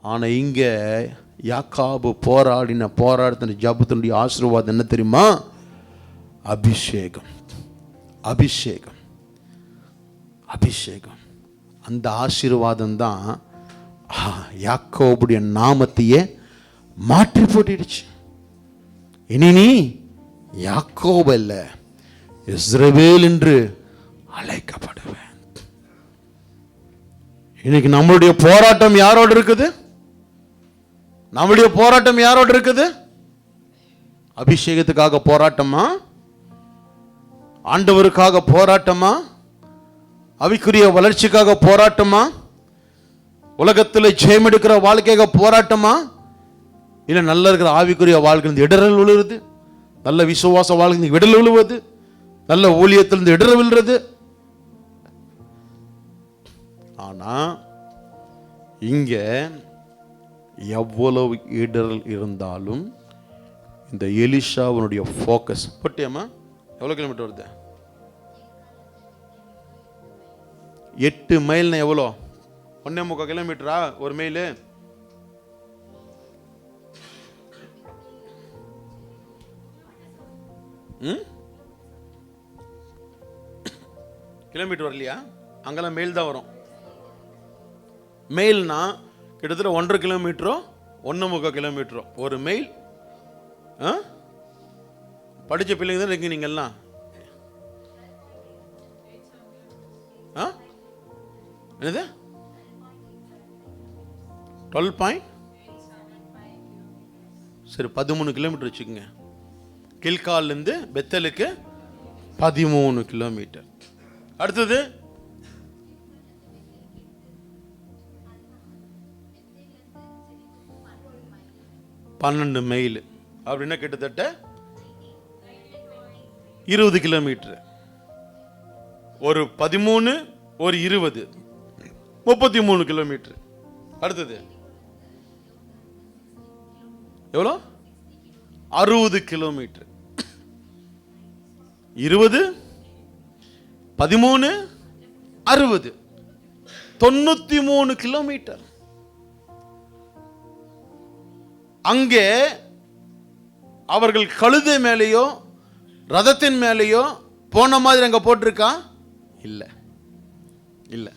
ஆனால் இங்கே யாக்காபு போராடின போராட்டத்தின் ஜபத்தினுடைய ஆசீர்வாதம் என்ன தெரியுமா? அபிஷேகம். அபிஷேகம். அபிஷேகம். அந்த ஆசீர்வாதம் தான் யாக்கோபுடைய நாமத்தையே மாற்றி போட்டிடுச்சு. இனி நீ யாக்கோபு அல்ல, இஸ்ரவேல் என்று அழைக்கப்படுவேன். இன்னைக்கு நம்மளுடைய போராட்டம் யாரோடு இருக்குது? நம்மளுடைய போராட்டம் யாரோடு இருக்குது? அபிஷேகத்துக்காக போராட்டமா? ஆண்டவருக்காக போராட்டமா? ஆவிக்குரிய வளர்ச்சிக்காக போராட்டமா? உலகத்தில் ஜெயம் எடுக்கிற வாழ்க்கையாக போராட்டமா? இல்லை நல்ல இருக்கிற ஆவிக்குரிய வாழ்க்கை இடரல் விழுறது, நல்ல விசுவாச வாழ்க்கை இடரல் விழுவது, நல்ல ஊழியத்திலிருந்து இடரல் விழுறது. ஆனா இங்க எவ்வளவு இடரல் இருந்தாலும் இந்த எலிஷாவுடைய ஃபோக்கஸ். போட்டியம்மா, எவ்வளவு கிலோமீட்டர் வருது? 8 மைல்னா எவ்வளோ? 1.25 கிலோமீட்டரா ஒரு மைல்? கிலோமீட்டர் வரலையா? அங்கெல்லாம் மைல் தான் வரும். மைல்னா கிட்டத்தட்ட 1.5 கிலோமீட்டரோ 1.25 கிலோமீட்டரோ ஒரு மைல். படித்த பிள்ளைங்க தான் இருக்கு நீங்கள்லாம். என்னது? 12. சரி, 13 கிலோமீட்டர் வச்சுக்கோங்க. கில்கால்லேருந்து பெத்தலுக்கு 13 கிலோமீட்டர். அடுத்தது பன்னெண்டு மைல் அப்படின்னா கிட்டத்தட்ட 20 கிலோமீட்டர். ஒரு 13 ஒரு 20 33 கிலோமீட்டர். அடுத்தது எவ்வளோ? 60 கிலோமீட்டர். 20 13 60 93 கிலோமீட்டர். அங்கே அவர்கள் கழுதை மேலேயோ ரதத்தின் மேலேயோ போன மாதிரி அங்க போட்டிருக்கா? இல்ல இல்ல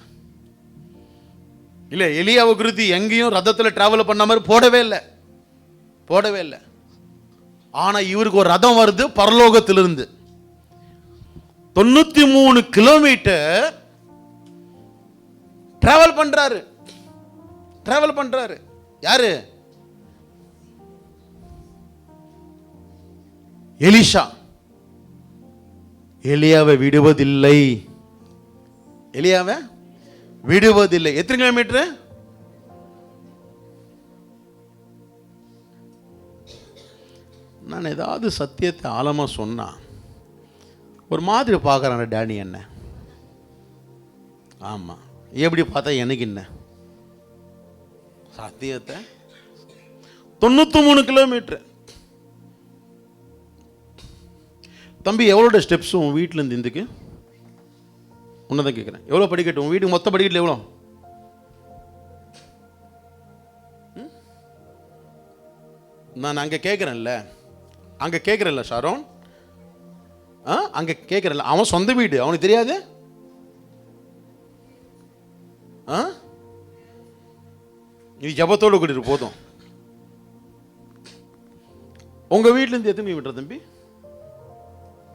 இல்ல. எலியாவை குறித்து எங்கேயும் ரதத்தில் டிராவல் பண்ண மாதிரி போடவே இல்லை, போடவே இல்லை. ஆனா இவருக்கு ஒரு ரதம் வருது பரலோகத்திலிருந்து. 93 கிலோமீட்டர் டிராவல் பண்றாரு. டிராவல் பண்றாரு யாரு? எலிஷா. எலியாவை விடுவதில்லை, எலியாவை விடுவதில்லை. எத்தனை கிலோமீட்டர்? நான் ஏதாவது சத்தியத்தை ஆழமா சொன்னா ஒரு மாதிரி பார்க்குறான டேனி என்ன. ஆமா, எப்படி பார்த்தா எனக்கு என்ன சத்தியத்தை? 93 கிலோமீட்டர். தம்பி, எவ்வளோட ஸ்டெப்ஸ் உன் வீட்டிலேருந்து இந்துக்கு? உன்னதான் கேட்குறேன். எவ்வளோ படிக்கட்டும் உன் வீட்டுக்கு? மொத்த படிக்கட்டில் எவ்வளோ? நான் அங்கே கேட்குறேன்ல, அங்கே கேட்குறேன்ல ஷாரோன், அங்கே கேட்குறேன்ல. அவன் சொந்த வீடு, அவனுக்கு தெரியாது? நீ ஜபத்தோடு கூட்டிட்டு போதும். உங்கள் வீட்டிலேருந்து எத்தனை கிலோமீட்டர் தம்பி?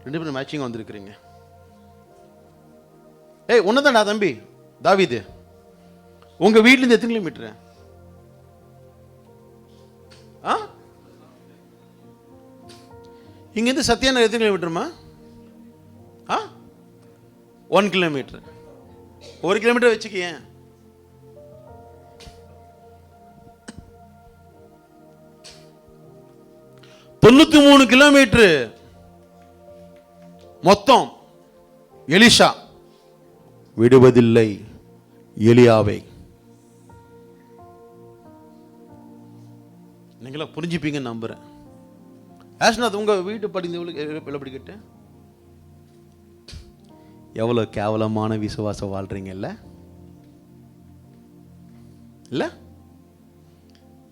2 பேரும் மேட்சிங் வந்திருக்கிறீங்க. ஏய், ஒன்றுதான்டா தம்பி தாவீது. உங்க வீட்டிலேருந்து எத்தனை கிலோமீட்டர்? இங்கேருந்து சத்யாநகர் எத்தனை கிலோமீட்டருமா? 1 கிலோமீட்டர். 1 கிலோமீட்டர் வச்சுக்க. 93 கிலோமீட்டர் மொத்தம். எலிஷா விடுவதில்லை எலியாவை. நீங்களா புரிஞ்சுப்பீங்கன்னு நம்புறேன். ஆஷ்நாத், உங்க வீட்டு படிந்த படிக்கட்டு எவ்வளவு கேவலமான விசுவாசம் வாழ்றீங்கல்ல? இல்ல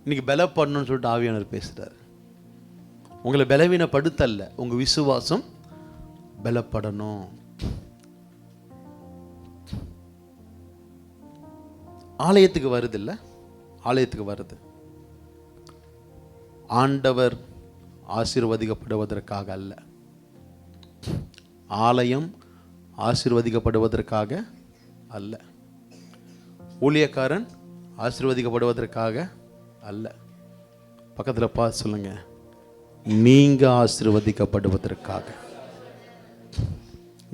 இன்னைக்கு பலப்படணும்னு சொல்லிட்டு ஆவியானவர் பேசுகிறார். உங்களை பலவீனப்படுத்தல்ல, உங்கள் விசுவாசம் பலப்படணும். ஆலயத்துக்கு வருது இல்லை, ஆலயத்துக்கு வருது ஆண்டவர் ஆசீர்வதிக்கப்படுவதற்காக அல்ல, ஆலயம் ஆசீர்வதிக்கப்படுவதற்காக அல்ல, ஊழியக்காரன் ஆசீர்வதிக்கப்படுவதற்காக அல்ல. பக்கத்தில் பார்த்து சொல்லுங்க, நீங்க ஆசீர்வதிக்கப்படுவதற்காக.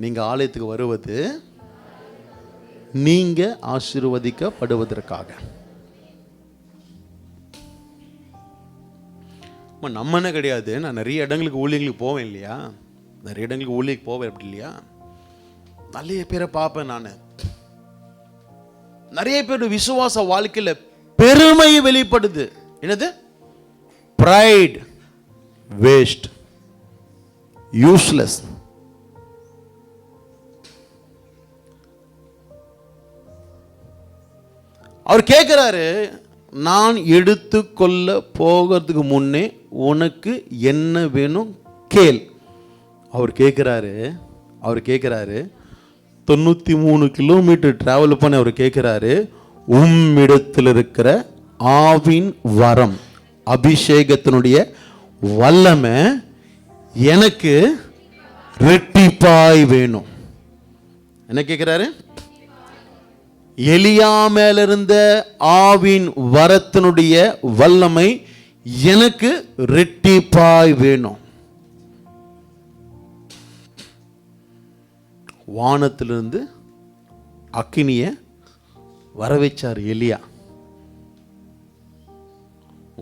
நீங்க ஆலயத்துக்கு வருவது நீங்க ஆசீர்வதிக்கப்படுவதற்காக. நம்ம என்ன கிடையாது, நான் நிறைய இடங்களுக்கு ஊழியங்களுக்கு போவேன் இல்லையா, நிறைய இடங்களுக்கு ஊழியருக்கு போவேன் அப்படி இல்லையா, நிறைய பேரை பார்ப்பேன். நான் நிறைய பேர் விசுவாச வாழ்க்கையில் பெருமை வெளிப்படுது. என்னது? Bright, waste, useless. அவர் கேட்கிறாரு, நான் எடுத்துக்கொள்ள போகிறதுக்கு முன்னே உனக்கு என்ன வேணும் கேள். அவர் கேட்கிறாரு 93 கிலோமீட்டர் டிராவல் பண்ணி அவர் கேட்கிறாரு, உம்மிடத்தில் இருக்கிற ஆவின் வரம், அபிஷேகத்தினுடைய வல்லமை எனக்கு ரெட்டிப்பாய் வேணும். என்ன கேட்கிறாரு? எலியா மேல இருந்த ஆவின் வரத்தினுடைய வல்லமை எனக்கு ரெட்டிப்பாய் வேணும். வானத்திலிருந்து அக்கினிய வர வச்சார் எலியா.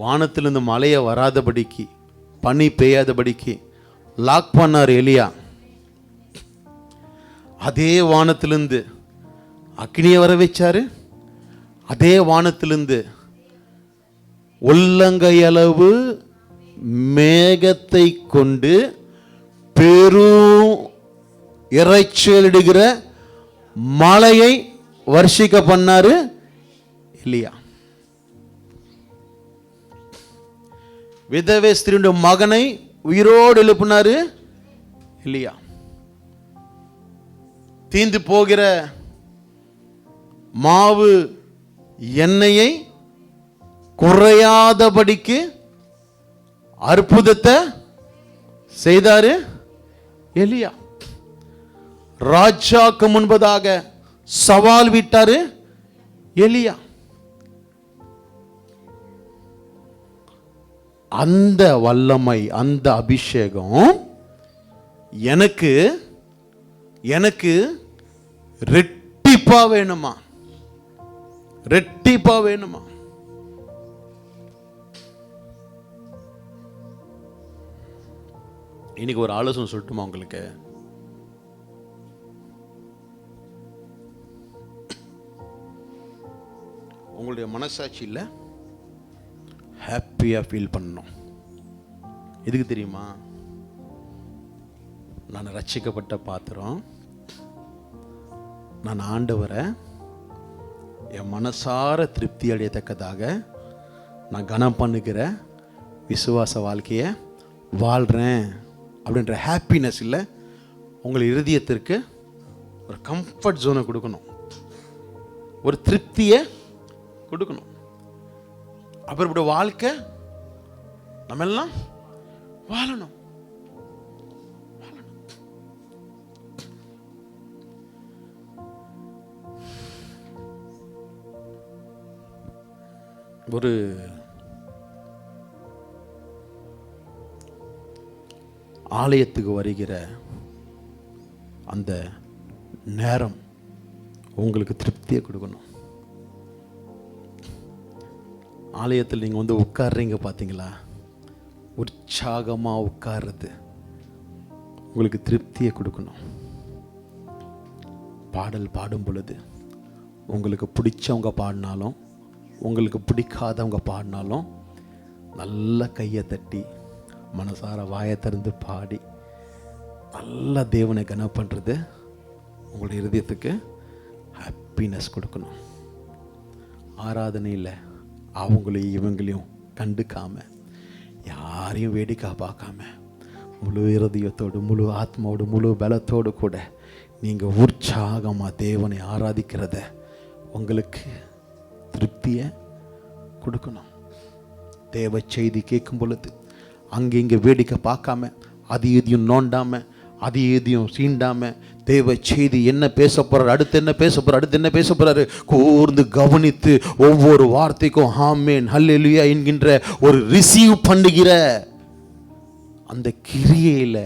வானத்திலிருந்து மழையை வராதபடிக்கு, பனி பெய்யாதபடிக்கு லாக் பண்ணார் எலியா. அதே வானத்திலிருந்து அக்னியை வர வச்சாரு. அதே வானத்திலிருந்து உள்ளங்கையளவு மேகத்தை கொண்டு பெரும் இறைச்சலிடுகிற மழையை வர்ஷிக்க பண்ணாரு எலியா. விதவை ஸ்திரீயுடைய மகனை உயிரோடு எழுப்பினாரு எலியா. தீந்து போகிற மாவு எண்ணெயை குறையாதபடிக்கு அற்புதத்தை செய்தாரு எலியா. ராஜாக்கு முன்பதாக சவால் விட்டாரு எலியா. அந்த வல்லமை, அந்த அபிஷேகம் எனக்கு ரெட்டிப்பா வேணுமா, ரெட்டிப்பா வேணுமா. இன்னைக்கு ஒரு ஆலோசனை சொல்லட்டுமா உங்களுக்கு? உங்களுடைய மனசாட்சியில் ஹாப்பியா ஃபீல் பண்ணணும். எதுக்கு தெரியுமா? நான் ரட்சிக்கப்பட்ட பாத்திரம், நான் ஆண்டவரை என் மனசார திருப்தி அடையத்தக்கதாக நான் கனம் பண்ணுகிற விசுவாச வாழ்க்கையை வாழ்கிறேன் அப்படின்ற ஹாப்பினஸ் இல்லை, உங்கள் இருதயத்திற்கு ஒரு கம்ஃபர்ட் ஜோனை கொடுக்கணும், ஒரு திருப்தியை கொடுக்கணும். அப்படிப்பட்ட வாழ்க்கை நம்ம எல்லாம் வாழணும். ஒரு ஆலயத்துக்கு வருகிற அந்த நேரம் உங்களுக்கு திருப்தியை கொடுக்கணும். ஆலயத்தில் நீங்கள் வந்து உட்கார்றீங்க பார்த்தீங்களா, உற்சாகமாக உட்கார்றது உங்களுக்கு திருப்தியை கொடுக்கணும். பாடல் பாடும் பொழுது உங்களுக்கு பிடிச்சவங்க பாடினாலும் உங்களுக்கு பிடிக்காதவங்க பாடினாலும் நல்ல கையை தட்டி மனசார வாயை திறந்து பாடி நல்ல தேவனை கனம் பண்ணுறது உங்களுடைய இருதயத்துக்கு ஹாப்பினஸ் கொடுக்கணும். ஆராதனையில் அவங்களையும் இவங்களையும் கண்டுக்காம, யாரையும் வேடிக்கை பார்க்காம, முழு இருதயத்தோடு, முழு ஆத்மாவோடு, முழு பலத்தோடு கூட நீங்கள் உற்சாகமாக தேவனை ஆராதிக்கிறத உங்களுக்கு திருப்தியை கொடுக்கணும். தேவ செய்தி கேட்கும் பொழுது அங்கே இங்கே வேடிக்கை பார்க்காம, அது எதையும் நோண்டாம, அது எதையும் சீண்டாம, தேவ செய்தி என்ன பேச போறாரு, அடுத்து என்ன பேச போறாரு, அடுத்து என்ன பேச போறாரு கூர்ந்து கவனித்து ஒவ்வொரு வார்த்தைக்கும் ஆமென் ஹல்லேலூயா என்கின்ற ஒரு ரிசீவ் பண்ணுகிற அந்த கிரியையில்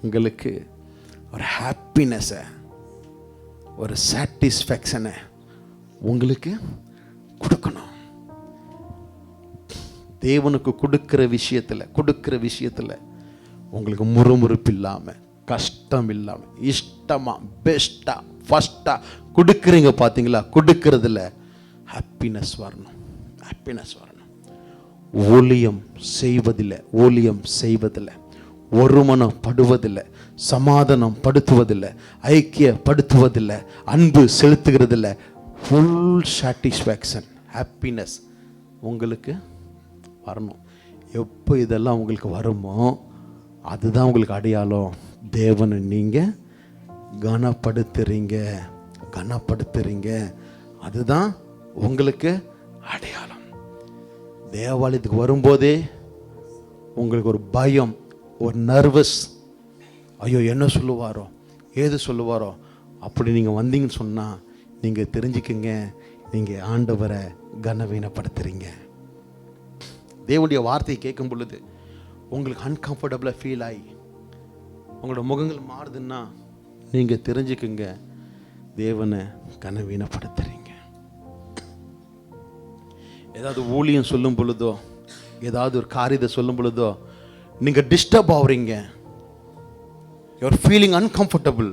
உங்களுக்கு ஒரு ஹாப்பினஸை, ஒரு சாட்டிஸ்ஃபேக்ஷனை உங்களுக்கு கொடுக்கணும். தேவனுக்கு கொடுக்கிற விஷயத்தில் உங்களுக்கு முறுமுறுப்பு இல்லாமல், கஷ்டம் இல்லாமல், இஷ்டமாக, பெஸ்ட்டாக, ஃபஸ்ட்டாக கொடுக்குறீங்க. பார்த்தீங்களா? கொடுக்கறதுல ஹாப்பினஸ் வரணும். ஊழியம் செய்வதில்லை, ஒருமனப்படுவதில்லை, சமாதானம் படுத்துவதில்லை, ஐக்கியப்படுத்துவதில்லை, அன்பு செலுத்துகிறதில்லை. ஃபுல் சாட்டிஸ்ஃபேக்ஷன், ஹாப்பினஸ் உங்களுக்கு வரணும். எப்போ இதெல்லாம் உங்களுக்கு வருமோ அதுதான் உங்களுக்கு அடையாளம். தேவனை நீங்கள் கனப்படுத்துறீங்க, அதுதான் உங்களுக்கு அடையாளம். தேவாலயத்துக்கு வரும்போதே உங்களுக்கு ஒரு பயம், ஒரு நர்வஸ், ஐயோ என்ன சொல்லுவாரோ, ஏது சொல்லுவாரோ, அப்படி நீங்கள் வந்தீங்கன்னு சொன்னால் நீங்கள் தெரிஞ்சுக்குங்க, நீங்கள் ஆண்டவரை கனவீனப்படுத்துறீங்க. தேவனுடைய வார்த்தையை கேட்கும் பொழுது உங்களுக்கு அன்கம்ஃபர்டபுளாக ஃபீல் ஆகி உங்களோட முகங்கள் மாறுதுன்னா நீங்கள் தெரிஞ்சுக்குங்க, தேவனை கனவீனப்படுத்துறீங்க. ஏதாவது ஊழியம் சொல்லும் பொழுதோ, ஏதாவது ஒரு காரியத்தை சொல்லும் பொழுதோ நீங்கள் டிஸ்டர்ப் ஆகுறீங்க, யூஆர் ஃபீலிங் அன்கம்ஃபர்டபுள்,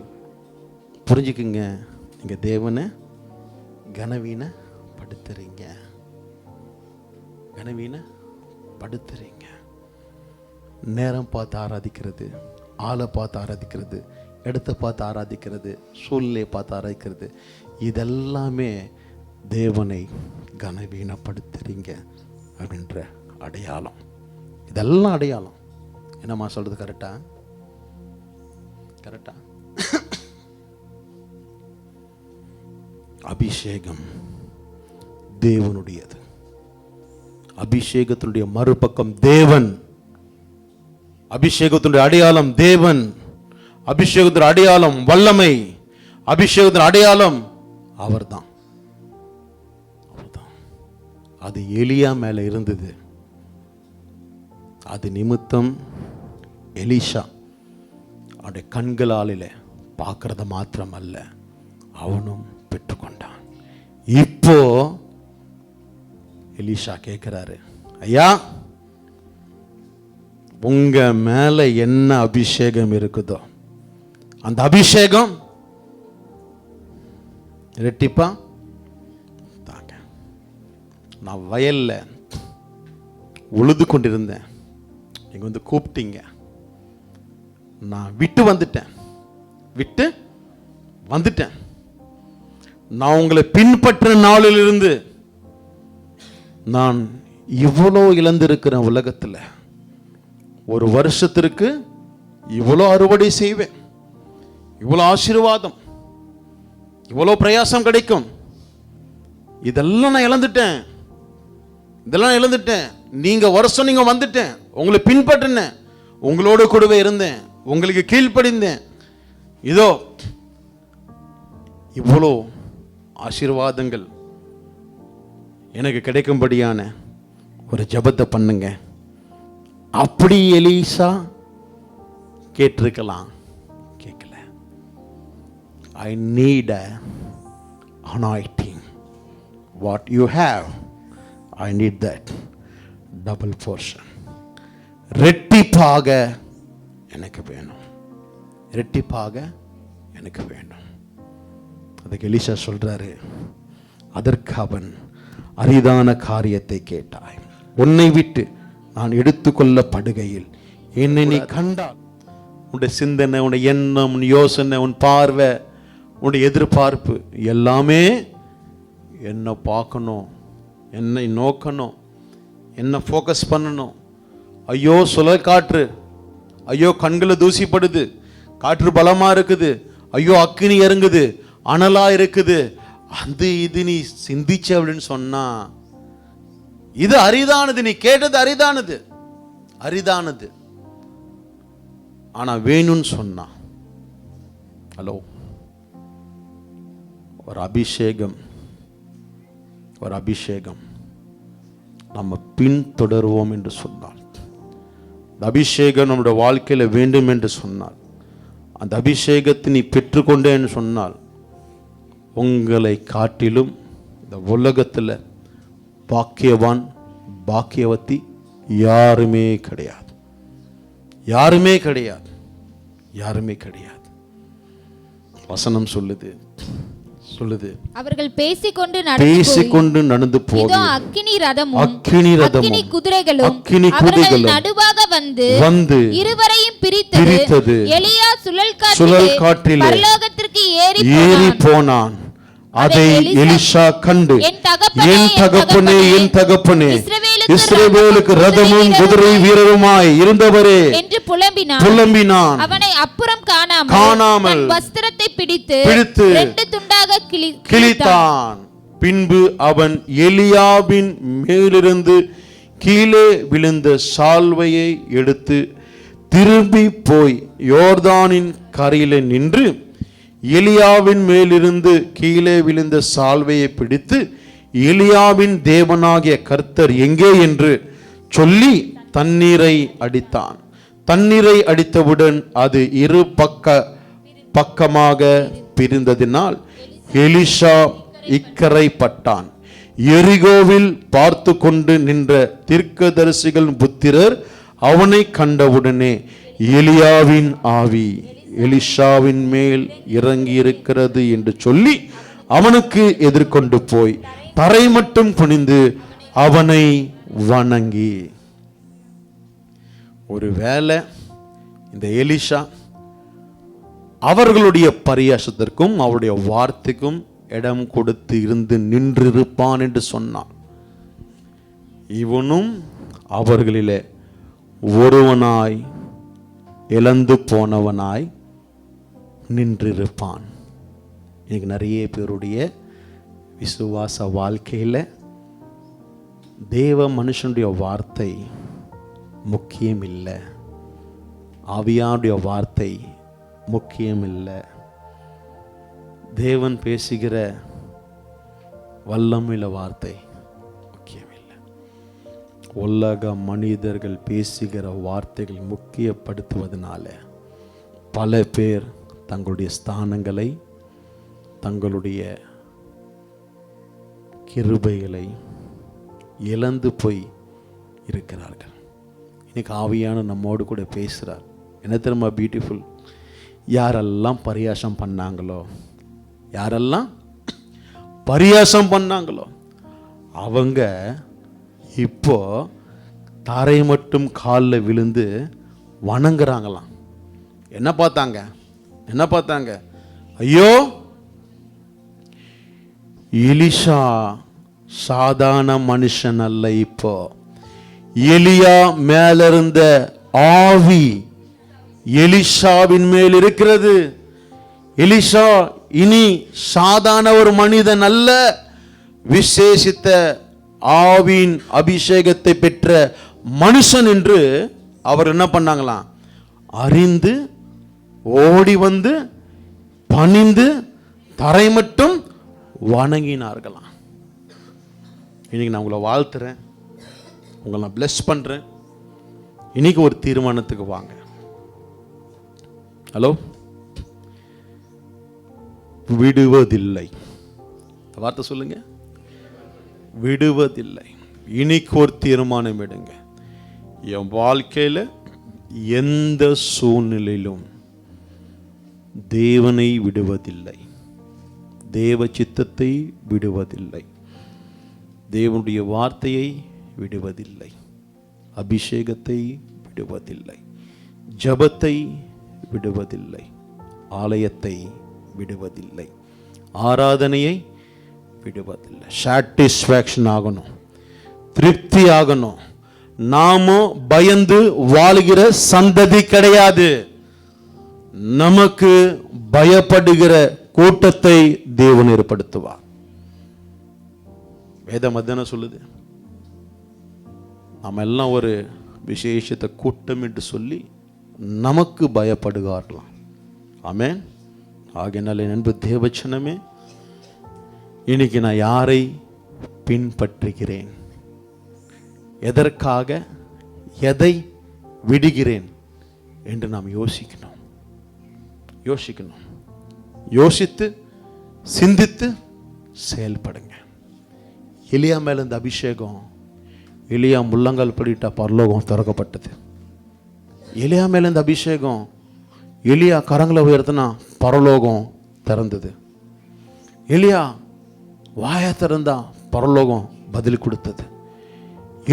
புரிஞ்சுக்குங்க, நீங்கள் தேவனை கனவீனப்படுத்துறீங்க. நேரம் பார்த்து ஆராதிக்கிறது, ஆளை பார்த்து ஆராதிக்கிறது, இடத்தை பார்த்து ஆராதிக்கிறது, சூழ்நிலையை பார்த்து ஆராதிக்கிறது, இதெல்லாமே தேவனை கனவீனப்படுத்துறீங்க அப்படின்ற அடையாளம். இதெல்லாம் அடையாளம். என்னம்மா சொல்றது? கரெக்டா? அபிஷேகம் தேவனுடையது. அபிஷேகத்தினுடைய மறுபக்கம் தேவன். அபிஷேகத்தினுடைய அடையாளம் தேவன். அபிஷேகத்தின் அடையாளம் வல்லமை. அபிஷேகத்தின் அடையாளம் அவர்தான். அது எலியா மேல இருந்தது. அது நிமித்தம் எலிஷா அவருடைய கண்களால பார்க்கறத மாத்திரம் அல்ல, அவனும் பெற்றுக்கொண்டான். இப்போ எலிஷா கேட்கிறாரு, ஐயா உங்க மேல என்ன அபிஷேகம் இருக்குதோ அந்த அபிஷேகம் ரெட்டிப்பா தாங்க. நான் வயல்ல உழுது கொண்டிருந்தேன், நீங்க வந்து கூப்பிட்டீங்க, நான் விட்டு வந்துட்டேன். நான் உங்களை பின்பற்ற நாளிலிருந்து நான் இவ்வளோ இழந்திருக்கிறேன். உலகத்தில் ஒரு வருஷத்திற்கு இவ்வளோ அறுவடை செய்வேன், இவ்வளோ ஆசீர்வாதம், இவ்வளோ பிரயாசம் கிடைக்கும், இதெல்லாம் நான் இழந்துட்டேன். நீங்க வருஷம் நீங்க வந்துட்டேன், உங்களை பின்பற்றினேன், உங்களோட கூடவே இருந்தேன், உங்களுக்கு கீழ்ப்படிந்தேன். இதோ இவ்வளோ ஆசீர்வாதங்கள் எனக்கு கிடைக்கும்படியான ஒரு ஜெபத்தை பண்ணுங்க. அப்படி எலிசா கேட்டிருக்கலாம், கேட்கல. I need a anointing. What you have, I need that double portion. ரெட்டிப்பாக எனக்கு வேணும், அதுக்கு எலிசா சொல்றாரு, அதற்கு அவன், அரிதான காரியத்தை கேட்டாய், உன்னை விட்டு நான் எடுத்துக்கொள்ளப்படுகையில் என்னை நீ கண்டால், உன்னுடைய சிந்தனை, உன்னுடைய எண்ணம், உன் யோசனை, உன் பார்வை, உன்னுடைய எதிர்பார்ப்பு எல்லாமே என்னை பார்க்கணும், என்னை நோக்கணும், என்ன ஃபோக்கஸ் பண்ணணும். ஐயோ சுழல் காற்று, ஐயோ கண்களை தூசிப்படுது, காற்று பலமா இருக்குது, ஐயோ அக்கினி இறங்குது, அனலா இருக்குது, அது இது நீ சிந்திச்ச அப்படின்னு சொன்னா இது அரிதானது. நீ கேட்டது அரிதானது, அரிதானது. ஆனா வேணும்னு சொன்னா, ஹலோ, ஒரு அபிஷேகம், ஒரு அபிஷேகம் நம்ம பின்தொடர்வோம் என்று சொன்னால், அந்த அபிஷேகம் நம்முடைய வாழ்க்கையில வேண்டும் என்று சொன்னால், அந்த அபிஷேகத்தை நீ பெற்றுக்கொண்டேன்னு சொன்னால், உங்களை காட்டிலும் இந்த உலகத்தில் பாக்கியவான் பாக்கியவதி யாருமே கிடையாது, யாருமே கிடையாது, யாருமே கிடையாது. வசனம் சொல்லுது, அவர்கள் பேசிக்கொண்டு நடந்து போக அக்கினி ரதமும் அக்கினி குதிரைகளும் அவர்கள் நடுவாக வந்து இருவரையும் பிரித்தது. எலியா சுழல் காற்றிலே பரலோகத்திற்கு ஏறி போனான். அதை எலிஷா கண்டு, என் தகப்பனே இஸ்ரவேலுக்கு ரதமும் குதிரை வீரருமாய் இருந்தவரே என்று புலம்பினான். அவனை அப்புறம் காணாமல் வஸ்திரத்தை பிடித்து ரெண்டு துண்டாக கிழித்தான். பின்பு அவன் எலியாவின் மேலிருந்து கீழே விழுந்த சால்வையை எடுத்து திரும்பி போய் யோர்தானின் கரையிலே நின்று எலியாவின் மேலிருந்து கீழே விழுந்த சால்வையை பிடித்து, எலியாவின் தேவனாகிய கர்த்தர் எங்கே என்று சொல்லி தண்ணீரை அடித்தான். தண்ணீரை அடித்தவுடன் அது இரு பக்கமாக பிரிந்ததினால் எலிஷா இக்கரை பட்டான். எரிகோவில் பார்த்து கொண்டு நின்ற தீர்க்கதரிசிகள் புத்திரர் அவனை கண்டவுடனே எலியாவின் ஆவி எலிஷாவின் மேல் இறங்கி இருக்கிறது என்று சொல்லி அவனுக்கு எதிர்கொண்டு போய் தரை மட்டும் குனிந்து அவனை வணங்கி. ஒருவேளை இந்த எலிஷா அவர்களுடைய பரியாசத்திற்கும் அவருடைய வார்த்தைக்கும் இடம் கொடுத்து இருந்து நின்றிருப்பான் என்று சொன்னான். இவனும் அவர்களிலே ஒருவனாய் இழந்து போனவனாய் நின்றிருப்பான். இன்னைக்கு நிறைய பேருடைய விசுவாச வாழ்க்கையில் தேவ மனுஷனுடைய வார்த்தை முக்கியம் இல்லை, ஆவியானுடைய வார்த்தை முக்கியம் இல்லை, தேவன் பேசுகிற வல்லமையுள்ள வார்த்தை முக்கியம் இல்லை. உலக மனிதர்கள் பேசுகிற வார்த்தைகள் முக்கியப்படுத்துவதனால பல பேர் தங்களுடைய ஸ்தானங்களை, தங்களுடைய கிருபைகளை இழந்து போய் இருக்கிறார்கள். இன்னைக்கு ஆவியான நம்மோடு கூட பேசுகிறார். என்ன தெரியுமா பியூட்டிஃபுல்? யாரெல்லாம் பரியாசம் பண்ணாங்களோ, யாரெல்லாம் பரியாசம் பண்ணாங்களோ அவங்க இப்போ தரை மட்டும் காலில் விழுந்து வணங்குறாங்களாம். என்ன பார்த்தாங்க? ஐயோ, எலிஷா சாதாரண மனுஷன் அல்ல. இப்போ எலியா மேல இருந்த ஆவி எலிஷாவின் மேல் இருக்கிறது. எலிஷா இனி சாதாரண ஒரு மனிதன் அல்ல, விசேஷித்த ஆவியின் அபிஷேகத்தை பெற்ற மனுஷன் என்று அவர் என்ன பண்ணாங்களாம்? அறிந்து ஓடி வந்து பணிந்து தரை மட்டும் வணங்கினார்களாம். இன்னைக்கு நான் உங்களை வாழ்த்துறேன், உங்களை நான் பிளஸ் பண்றேன். இன்னைக்கு ஒரு தீர்மானத்துக்கு வாங்க. ஹலோ, விடுவதில்லை. வார்த்தை சொல்லுங்க, விடுவதில்லை. இன்னைக்கு ஒரு தீர்மானம் எடுங்க. என் வாழ்க்கையில் எந்த சூழ்நிலையிலும் தேவனை விடுவதில்லை, தேவ சித்தத்தை விடுவதில்லை, தேவனுடைய வார்த்தையை விடுவதில்லை, அபிஷேகத்தை விடுவதில்லை, ஜபத்தை விடுவதில்லை, ஆலயத்தை விடுவதில்லை, ஆராதனையை விடுவதில்லை. சாட்டிஸ்ஃபேக்ஷன் ஆகணும், திருப்தி ஆகணும். நாமோ பயந்து வாழுகிற சந்ததி கிடையாது. நமக்கு பயப்படுகிற கூட்டத்தை தேவன் ஏற்படுத்துவார். வேதம் என்ன சொல்லுது? நம்ம எல்லாம் ஒரு விசேஷத்தை கூட்டம் என்று சொல்லி நமக்கு பயப்படுகிறார்களாம். ஆமென். ஆகையினாலே நண்பு தேவச்சனமே, இன்னைக்கு நான் யாரை பின்பற்றுகிறேன், எதற்காக எதை விடுகிறேன் என்று நாம் யோசிக்கணும். யோசித்து சிந்தித்து செயல்படுங்க. எலியா மேல இந்த அபிஷேகம், எலியா முள்ளங்கால் படிட்டா பரலோகம் திறக்கப்பட்டது. எலியா மேல இந்த அபிஷேகம், எலியா கரங்களை உயர்த்தினா பரலோகம் திறந்தது. எலியா வாயை திறந்தா பரலோகம் பதில் கொடுத்தது.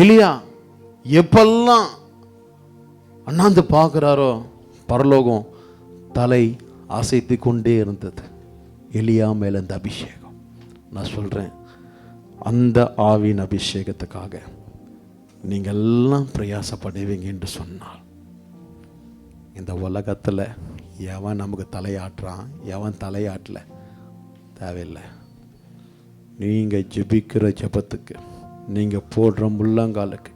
எலியா எப்பெல்லாம் அண்ணாந்து பார்க்குறாரோ பரலோகம் தலை அசைத்து கொண்டே இருந்தது. எலியா மேல இந்த அபிஷேகம். நான் சொல்றேன், அந்த ஆவியின் அபிஷேகத்துக்காக நீங்க எல்லாம் பிரயாசப்படுவீங்க என்று சொன்னால், இந்த உலகத்துல எவன் நமக்கு தலையாட்டுறான், எவன் தலையாட்டல தேவையில்லை. நீங்க ஜெபிக்கிற ஜெபத்துக்கு, நீங்க போடுற முள்ளங்காலுக்கு,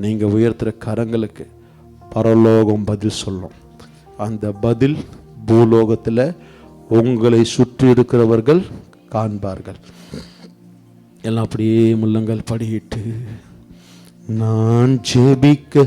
நீங்க உயர்த்துற கரங்களுக்கு பரலோகம் பதில் சொல்லும். அந்த பதில் பூலோகத்தில் உங்களை சுற்றி இருக்கிறவர்கள் காண்பார்கள். எல்லாம் அப்படியே முள்ளங்கால் படியிட்டு நான் ஜெபிக்க